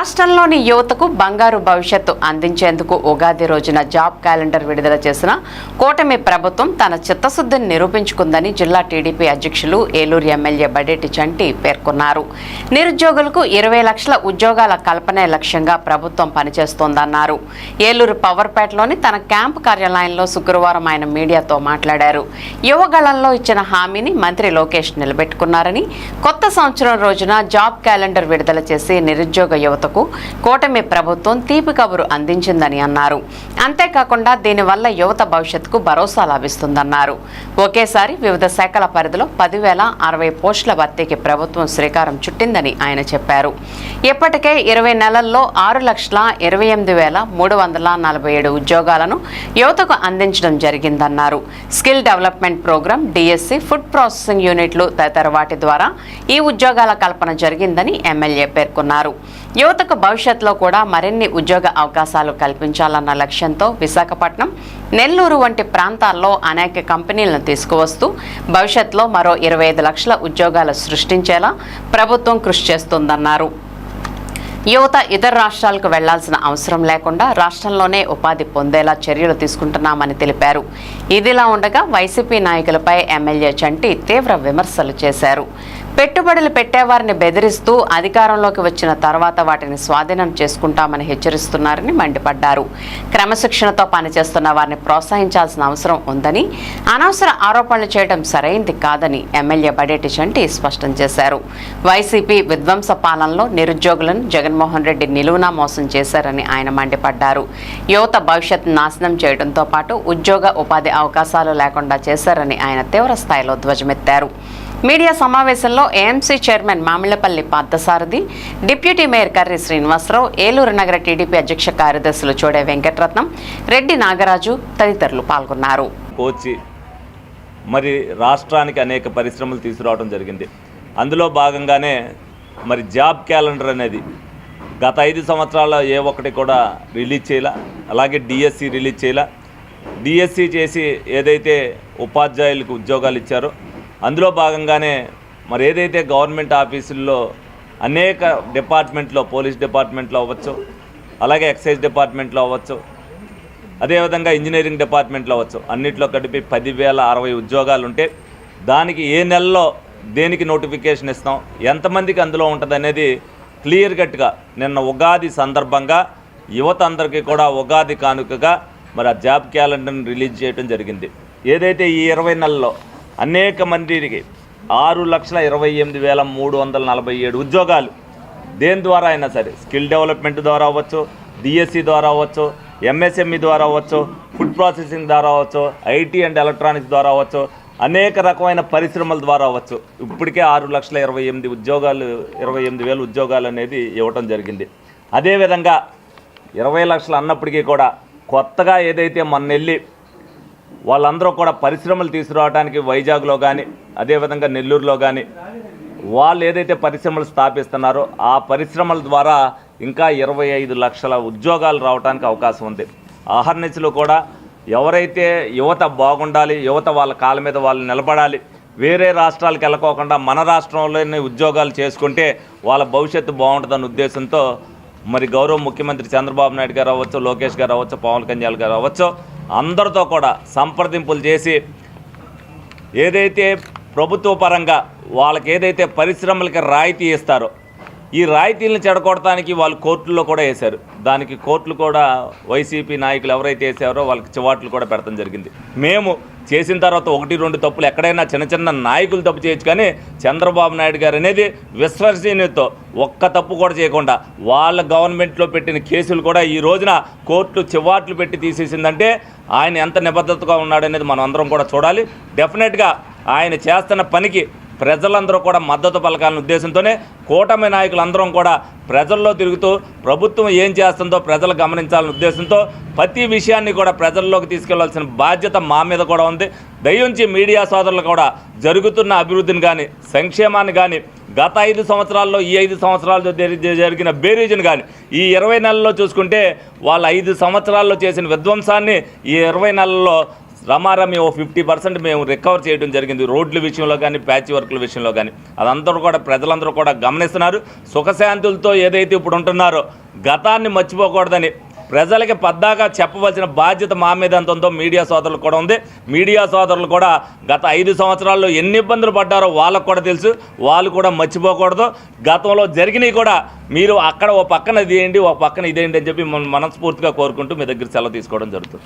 రాష్ట్రంలోని యువతకు బంగారు భవిష్యత్తు అందించేందుకు ఉగాది రోజున జాబ్ క్యాలెండర్ విడుదల చేసిన కూటమి ప్రభుత్వం తన చిత్తశుద్ధిని నిరూపించుకుందని జిల్లా టీడీపీ అధ్యక్షులు ఏలూరు ఎమ్మెల్యే బడేటి చంటి పేర్కొన్నారు. నిరుద్యోగులకు 20 లక్షల ఉద్యోగాల కల్పనే లక్ష్యంగా ప్రభుత్వం పనిచేస్తోందన్నారు. ఏలూరు పవర్పేటలోని తన క్యాంపు కార్యాలయంలో శుక్రవారం ఆయన మీడియాతో మాట్లాడారు. యువగళంలో ఇచ్చిన హామీని మంత్రి లోకేష్ నిలబెట్టుకున్నారని, కొత్త సంవత్సరం రోజున జాబ్ క్యాలెండర్ విడుదల చేసి నిరుద్యోగ యువతకు కూటమి ప్రభుత్వం తీపి కబురు అందించిందని అన్నారు. అంతేకాకుండా దీనివల్ల యువత భవిష్యత్తుకు భరోసా లభిస్తుందన్నారు. ఒకేసారి వివిధ శాఖల పరిధిలో 10,060 పోస్టుల భర్తీకి ప్రభుత్వం శ్రీకారం చుట్టిందని ఆయన చెప్పారు. ఇప్పటికే 20 నెలల్లో 6,28,347 ఉద్యోగాలను యువతకు అందించడం జరిగిందన్నారు. Skill development program, DSC, food processing యూనిట్లు తదితర వాటి ద్వారా ఈ ఉద్యోగాల కల్పన జరిగిందని ఎమ్మెల్యే పేర్కొన్నారు. యువతకు భవిష్యత్తులో కూడా మరిన్ని ఉద్యోగ అవకాశాలు కల్పించాలన్న లక్ష్యంతో విశాఖపట్నం, నెల్లూరు వంటి ప్రాంతాల్లో అనేక కంపెనీలను తీసుకువస్తూ భవిష్యత్తులో మరో 25 లక్షల ఉద్యోగాలు సృష్టించేలా ప్రభుత్వం కృషి చేస్తోందన్నారు. యువత ఇతర రాష్ట్రాలకు వెళ్లాల్సిన అవసరం లేకుండా రాష్ట్రంలోనే ఉపాధి పొందేలా చర్యలు తీసుకుంటున్నామని తెలిపారు. ఇదిలా ఉండగా వైసీపీ నాయకులపై ఎమ్మెల్యే చంటి తీవ్ర విమర్శలు చేశారు. పెట్టుబడులు పెట్టేవారిని బెదిరిస్తూ అధికారంలోకి వచ్చిన తర్వాత వాటిని స్వాధీనం చేసుకుంటామని హెచ్చరిస్తున్నారని మండిపడ్డారు. క్రమశిక్షణతో పనిచేస్తున్న వారిని ప్రోత్సహించాల్సిన అవసరం ఉందని, అనవసర ఆరోపణలు చేయడం సరైంది కాదని ఎమ్మెల్యే బడేటి చంటి స్పష్టం చేశారు. వైసీపీ విధ్వంస పాలనలో నిరుద్యోగులను జగన్మోహన్ రెడ్డి నిలువునా మోసం చేశారని ఆయన మండిపడ్డారు. యువత భవిష్యత్తు నాశనం చేయడంతో పాటు ఉద్యోగ ఉపాధి అవకాశాలు లేకుండా చేశారని ఆయన తీవ్ర స్థాయిలో ధ్వజమెత్తారు. మీడియా సమావేశంలో AMC chairman Mamillapalli Parthasarathi, deputy mayor Karri Srinivasarao, Eluru నగర టీడీపీ అధ్యక్ష కార్యదర్శులు చోడే వెంకటరత్నం, రెడ్డి నాగరాజు తదితరులు పాల్గొన్నారు. మరి రాష్ట్రానికి అనేక పరిశ్రమలు తీసుకురావడం జరిగింది. అందులో భాగంగానే మరి జాబ్ క్యాలెండర్ అనేది గత 5 సంవత్సరాల్లో ఏ ఒక్కటి కూడా రిలీజ్ చేయాల. అలాగే డిఎస్సి రిలీజ్ చేయాల. డిఎస్సి చేసి ఏదైతే ఉపాధ్యాయులకు ఉద్యోగాలు ఇచ్చారో అందులో భాగంగానే మరి ఏదైతే గవర్నమెంట్ ఆఫీసుల్లో అనేక డిపార్ట్మెంట్లో, పోలీస్ డిపార్ట్మెంట్లో అవ్వచ్చు, అలాగే ఎక్సైజ్ డిపార్ట్మెంట్లో అవ్వచ్చు, అదేవిధంగా ఇంజనీరింగ్ డిపార్ట్మెంట్లో అవ్వచ్చు, అన్నిట్లో కలిపి 10,060 ఉద్యోగాలు ఉంటే దానికి ఏ నెలలో దేనికి నోటిఫికేషన్ ఇస్తాం, ఎంతమందికి అందులో ఉంటుంది అనేది క్లియర్ కట్గా నిన్న ఉగాది సందర్భంగా యువత అందరికీ కూడా ఉగాది కానుకగా మరి ఆ జాబ్ క్యాలెండర్ని రిలీజ్ చేయడం జరిగింది. ఏదైతే ఈ 20 నెలల్లో అనేక మందికి 6,28,347 ఉద్యోగాలు దేని ద్వారా అయినా సరే, స్కిల్ డెవలప్మెంట్ ద్వారా అవ్వచ్చు, డిఎస్సి ద్వారా అవ్వచ్చు, ఎంఎస్ఎంఈ ద్వారా అవ్వచ్చు, ఫుడ్ ప్రాసెసింగ్ ద్వారా అవ్వచ్చు, ఐటీ అండ్ ఎలక్ట్రానిక్స్ ద్వారా అవ్వచ్చు, అనేక రకమైన పరిశ్రమల ద్వారా అవ్వచ్చు. ఇప్పటికే 6,28,000 ఉద్యోగాలు అనేది ఇవ్వటం జరిగింది. అదేవిధంగా 20 లక్షలు అన్నప్పటికీ కూడా కొత్తగా ఏదైతే మొన్నెళ్ళి వాళ్ళందరూ కూడా పరిశ్రమలు తీసుకురావడానికి వైజాగ్లో కానీ, అదేవిధంగా నెల్లూరులో కానీ వాళ్ళు ఏదైతే పరిశ్రమలు స్థాపిస్తున్నారో ఆ పరిశ్రమల ద్వారా ఇంకా 25 లక్షల ఉద్యోగాలు రావడానికి అవకాశం ఉంది. అహర్నిశలు కూడా ఎవరైతే యువత బాగుండాలి, యువత వాళ్ళ కాళ్ళ మీద వాళ్ళు నిలబడాలి, వేరే రాష్ట్రాలకు వెళ్ళకోకుండా మన రాష్ట్రంలోనే ఉద్యోగాలు చేసుకుంటే వాళ్ళ భవిష్యత్తు బాగుంటుందన్న ఉద్దేశంతో మరి గౌరవ ముఖ్యమంత్రి చంద్రబాబు నాయుడు గారు అవ్వచ్చు, లోకేష్ గారు అవ్వచ్చు, పవన్ కళ్యాణ్ గారు అవ్వచ్చు, అందరితో కూడా సంప్రదింపులు చేసి ఏదైతే ప్రభుత్వ పరంగా వాళ్ళకి ఏదైతే పరిశ్రమలకి రాయితీ ఇస్తారో ఈ రాయితీలను చెడగొట్టడానికి వాళ్ళు కోర్టుల్లో కూడా వేశారు. దానికి కోర్టులు కూడా వైసీపీ నాయకులు ఎవరైతే వేసారో వాళ్ళకి చివాట్లు కూడా పెడతాం జరిగింది. మేము చేసిన తర్వాత 1-2 తప్పులు ఎక్కడైనా చిన్న చిన్న నాయకులు తప్పు చేయొచ్చు, కానీ చంద్రబాబు నాయుడు గారు అనేది విశ్వసనీయతతో ఒక్క తప్పు కూడా చేయకుండా వాళ్ళ గవర్నమెంట్లో పెట్టిన కేసులు కూడా ఈ రోజున కోర్టు చివాట్లు పెట్టి తీసేసిందంటే ఆయన ఎంత నిబద్ధతగా ఉన్నాడనేది మనం అందరం కూడా చూడాలి. డెఫినెట్గా ఆయన చేస్తున్న పనికి ప్రజలందరూ కూడా మద్దతు పలకాలనే ఉద్దేశంతోనే కూటమి నాయకులందరం కూడా ప్రజల్లో తిరుగుతూ ప్రభుత్వం ఏం చేస్తుందో ప్రజలు గమనించాలనే ఉద్దేశంతో ప్రతి విషయాన్ని కూడా ప్రజల్లోకి తీసుకెళ్లాల్సిన బాధ్యత మా మీద కూడా ఉంది. దయించి మీడియా సోదరులు కూడా జరుగుతున్న అభివృద్ధిని కానీ, సంక్షేమాన్ని కానీ, గత 5 సంవత్సరాల్లో ఈ 5 సంవత్సరాల్లో జరిగిన బేరీజును కానీ ఈ 20 నెలల్లో చూసుకుంటే వాళ్ళ 5 సంవత్సరాల్లో చేసిన విధ్వంసాన్ని ఈ 20 నెలల్లో రమారమి ఓ 50% మేము రికవర్ చేయడం జరిగింది. రోడ్ల విషయంలో కానీ, ప్యాచ్ వర్క్ల విషయంలో కానీ అదందరూ కూడా ప్రజలందరూ కూడా గమనిస్తున్నారు. సుఖశాంతులతో ఏదైతే ఇప్పుడు ఉంటున్నారో గతాన్ని మర్చిపోకూడదని ప్రజలకి పద్దాగా చెప్పవలసిన బాధ్యత మా మీద ఎంత ఉందో మీడియా సోదరులు కూడా ఉంది. మీడియా సోదరులు కూడా గత 5 సంవత్సరాల్లో ఎన్ని ఇబ్బందులు పడ్డారో వాళ్ళకు కూడా తెలుసు. వాళ్ళు కూడా మర్చిపోకూడదు. గతంలో జరిగినవి కూడా మీరు అక్కడ ఓ పక్కన ఇదేంటి, ఓ పక్కన ఇదేంటి అని చెప్పి మనస్ఫూర్తిగా కోరుకుంటూ మీ దగ్గర సెలవు తీసుకోవడం జరుగుతుంది.